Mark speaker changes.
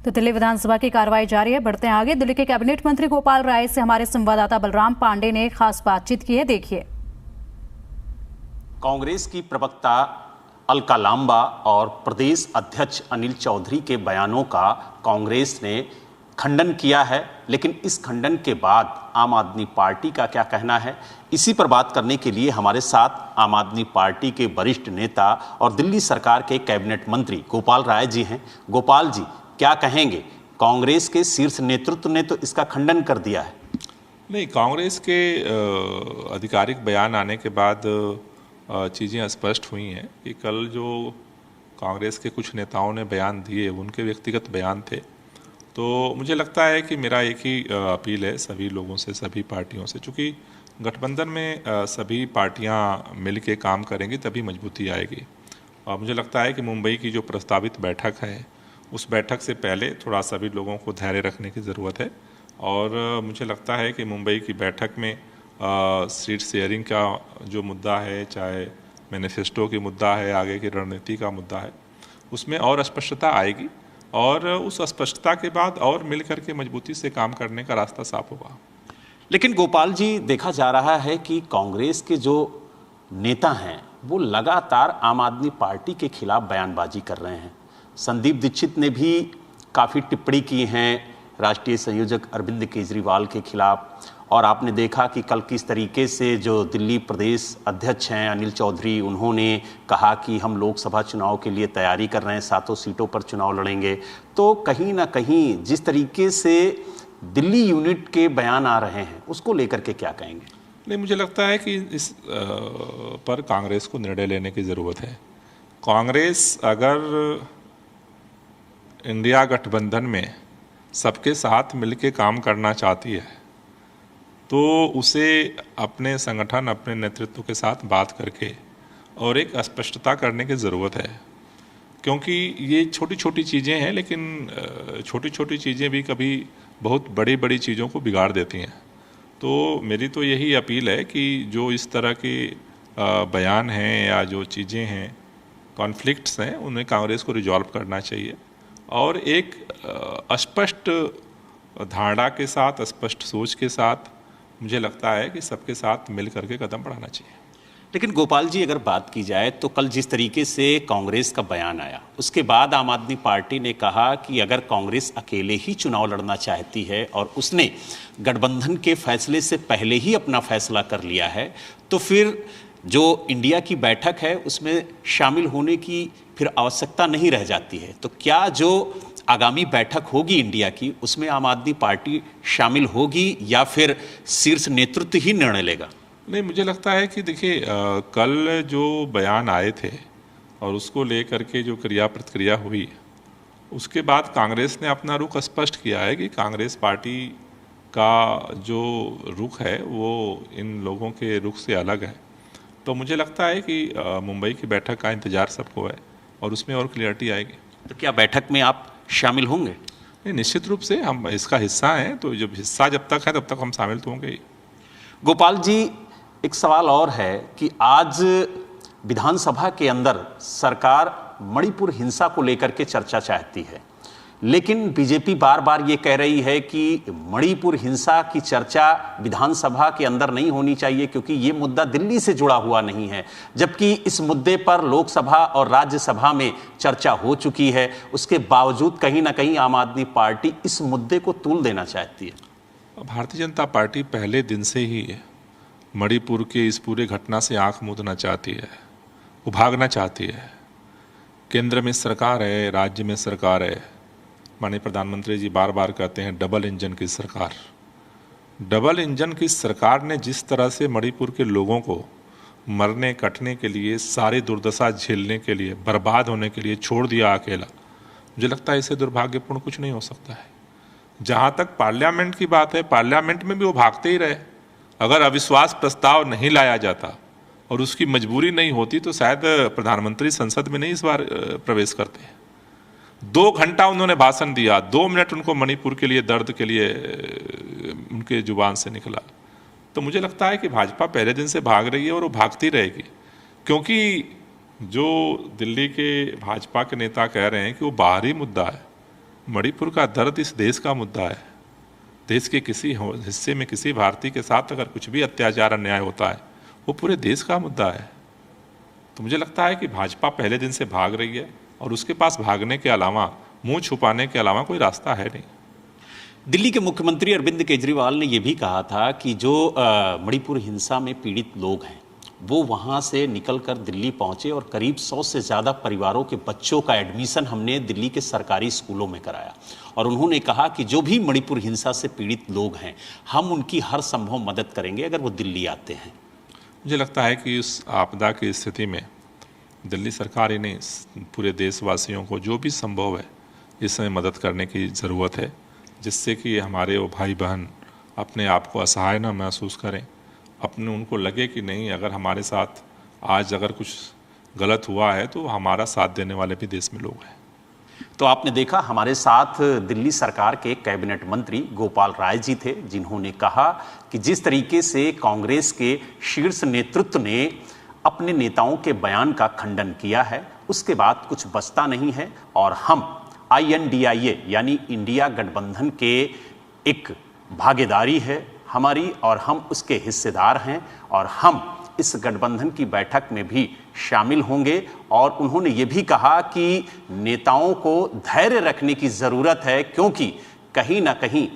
Speaker 1: तो दिल्ली विधानसभा की कार्रवाई जारी है। बढ़ते हैं आगे। दिल्ली के कैबिनेट मंत्री गोपाल राय से हमारे संवाददाता बलराम पांडे ने खास बातचीत की है, देखिए।
Speaker 2: कांग्रेस की प्रवक्ता अलका लांबा और प्रदेश अध्यक्ष अनिल चौधरी के बयानों का कांग्रेस ने खंडन किया है, लेकिन इस खंडन के बाद आम आदमी पार्टी का क्या कहना है, इसी पर बात करने के लिए हमारे साथ आम आदमी पार्टी के वरिष्ठ नेता और दिल्ली सरकार के कैबिनेट मंत्री गोपाल राय जी हैं। गोपाल जी, क्या कहेंगे? कांग्रेस के शीर्ष नेतृत्व ने तो इसका खंडन कर दिया है।
Speaker 3: नहीं, कांग्रेस के आधिकारिक बयान आने के बाद चीज़ें स्पष्ट हुई हैं कि कल जो कांग्रेस के कुछ नेताओं ने बयान दिए उनके व्यक्तिगत बयान थे। तो मुझे लगता है कि मेरा एक ही अपील है सभी लोगों से, सभी पार्टियों से, चूँकि गठबंधन में सभी पार्टियां मिल के काम करेंगी तभी मजबूती आएगी। और मुझे लगता है कि मुंबई की जो प्रस्तावित बैठक है उस बैठक से पहले थोड़ा सभी लोगों को धैर्य रखने की ज़रूरत है। और मुझे लगता है कि मुंबई की बैठक में सीट शेयरिंग का जो मुद्दा है, चाहे मैनिफेस्टो की मुद्दा है, आगे की रणनीति का मुद्दा है, उसमें और स्पष्टता आएगी और उस स्पष्टता के बाद और मिल करके मजबूती से काम करने का रास्ता साफ होगा।
Speaker 2: लेकिन गोपाल जी, देखा जा रहा है कि कांग्रेस के जो नेता हैं वो लगातार आम आदमी पार्टी के खिलाफ बयानबाजी कर रहे हैं। संदीप दीक्षित ने भी काफ़ी टिप्पणी की हैं राष्ट्रीय संयोजक अरविंद केजरीवाल के खिलाफ, और आपने देखा कि कल किस तरीके से जो दिल्ली प्रदेश अध्यक्ष हैं अनिल चौधरी, उन्होंने कहा कि हम लोकसभा चुनाव के लिए तैयारी कर रहे हैं, 7 सीटों पर चुनाव लड़ेंगे। तो कहीं ना कहीं जिस तरीके से दिल्ली यूनिट के बयान आ रहे हैं उसको लेकर के क्या कहेंगे?
Speaker 3: नहीं, मुझे लगता है कि इस पर कांग्रेस को निर्णय लेने की ज़रूरत है। कांग्रेस अगर इंडिया गठबंधन में सबके साथ मिलके काम करना चाहती है तो उसे अपने संगठन, अपने नेतृत्व के साथ बात करके और एक स्पष्टता करने की ज़रूरत है। क्योंकि ये छोटी छोटी चीज़ें हैं, लेकिन छोटी छोटी चीज़ें भी कभी बहुत बड़ी बड़ी चीज़ों को बिगाड़ देती हैं। तो मेरी तो यही अपील है कि जो इस तरह के बयान हैं या जो चीज़ें हैं, कॉन्फ्लिक्ट्स हैं, उन्हें कांग्रेस को रिजॉल्व करना चाहिए और एक स्पष्ट धारणा के साथ, स्पष्ट सोच के साथ मुझे लगता है कि सबके साथ मिल करके कदम बढ़ाना चाहिए।
Speaker 2: लेकिन गोपाल जी, अगर बात की जाए तो कल जिस तरीके से कांग्रेस का बयान आया उसके बाद आम आदमी पार्टी ने कहा कि अगर कांग्रेस अकेले ही चुनाव लड़ना चाहती है और उसने गठबंधन के फैसले से पहले ही अपना फैसला कर लिया है, तो फिर जो इंडिया की बैठक है उसमें शामिल होने की फिर आवश्यकता नहीं रह जाती है। तो क्या जो आगामी बैठक होगी इंडिया की उसमें आम आदमी पार्टी शामिल होगी या फिर शीर्ष नेतृत्व ही निर्णय लेगा?
Speaker 3: नहीं, मुझे लगता है कि देखिए, कल जो बयान आए थे और उसको लेकर के जो क्रिया प्रतिक्रिया हुई, उसके बाद कांग्रेस ने अपना रुख स्पष्ट किया है कि कांग्रेस पार्टी का जो रुख है वो इन लोगों के रुख से अलग है। तो मुझे लगता है कि मुंबई की बैठक का इंतज़ार सबको है और उसमें और क्लियरिटी आएगी।
Speaker 2: तो क्या बैठक में आप शामिल होंगे?
Speaker 3: नहीं, निश्चित रूप से हम इसका हिस्सा हैं, तो जब हिस्सा जब तक है तब तक हम शामिल तो होंगे ही।
Speaker 2: गोपाल जी, एक सवाल और है कि आज विधानसभा के अंदर सरकार मणिपुर हिंसा को लेकर के चर्चा चाहती है, लेकिन बीजेपी बार बार ये कह रही है कि मणिपुर हिंसा की चर्चा विधानसभा के अंदर नहीं होनी चाहिए क्योंकि ये मुद्दा दिल्ली से जुड़ा हुआ नहीं है, जबकि इस मुद्दे पर लोकसभा और राज्यसभा में चर्चा हो चुकी है। उसके बावजूद कहीं ना कहीं आम आदमी पार्टी इस मुद्दे को तूल देना चाहती है।
Speaker 3: भारतीय जनता पार्टी पहले दिन से ही मणिपुर के इस पूरे घटना से आंख मूंदना चाहती है, उभागना चाहती है। केंद्र में सरकार है, राज्य में सरकार है। माननीय प्रधानमंत्री जी बार बार कहते हैं डबल इंजन की सरकार। डबल इंजन की सरकार ने जिस तरह से मणिपुर के लोगों को मरने कटने के लिए, सारी दुर्दशा झेलने के लिए, बर्बाद होने के लिए छोड़ दिया अकेला, मुझे लगता है इससे दुर्भाग्यपूर्ण कुछ नहीं हो सकता है। जहाँ तक पार्लियामेंट की बात है, पार्लियामेंट में भी वो भागते ही रहे। अगर अविश्वास प्रस्ताव नहीं लाया जाता और उसकी मजबूरी नहीं होती तो शायद प्रधानमंत्री संसद में नहीं इस बार प्रवेश करते हैं। 2 घंटा उन्होंने भाषण दिया, 2 मिनट उनको मणिपुर के लिए, दर्द के लिए उनके जुबान से निकला। तो मुझे लगता है कि भाजपा पहले दिन से भाग रही है और वो भागती रहेगी, क्योंकि जो दिल्ली के भाजपा के नेता कह रहे हैं कि वो बाहरी मुद्दा है, मणिपुर का दर्द इस देश का मुद्दा है। देश के किसी हिस्से में किसी भारतीय के साथ अगर कुछ भी अत्याचार अन्याय होता है वो पूरे देश का मुद्दा है। तो मुझे लगता है कि भाजपा पहले दिन से भाग रही है और उसके पास भागने के अलावा, मुंह छुपाने के अलावा कोई रास्ता है नहीं।
Speaker 2: दिल्ली के मुख्यमंत्री अरविंद केजरीवाल ने यह भी कहा था कि जो मणिपुर हिंसा में पीड़ित लोग हैं वो वहाँ से निकलकर दिल्ली पहुँचे और करीब 100 से ज़्यादा परिवारों के बच्चों का एडमिशन हमने दिल्ली के सरकारी स्कूलों में कराया। और उन्होंने कहा कि जो भी मणिपुर हिंसा से पीड़ित लोग हैं हम उनकी हर संभव मदद करेंगे अगर वो दिल्ली आते हैं।
Speaker 3: मुझे लगता है कि उस आपदा की स्थिति में दिल्ली सरकार ही नहीं, पूरे देशवासियों को जो भी संभव है इस समय मदद करने की ज़रूरत है, जिससे कि हमारे वो भाई बहन अपने आप को असहाय न महसूस करें, अपने उनको लगे कि नहीं अगर हमारे साथ आज अगर कुछ गलत हुआ है तो हमारा साथ देने वाले भी देश में लोग हैं।
Speaker 2: तो आपने देखा हमारे साथ दिल्ली सरकार के कैबिनेट मंत्री गोपाल राय जी थे, जिन्होंने कहा कि जिस तरीके से कांग्रेस के शीर्ष नेतृत्व ने अपने नेताओं के बयान का खंडन किया है उसके बाद कुछ बचता नहीं है और हम INDIA यानी इंडिया गठबंधन के एक भागीदारी है हमारी और हम उसके हिस्सेदार हैं और हम इस गठबंधन की बैठक में भी शामिल होंगे। और उन्होंने ये भी कहा कि नेताओं को धैर्य रखने की ज़रूरत है क्योंकि कहीं ना कहीं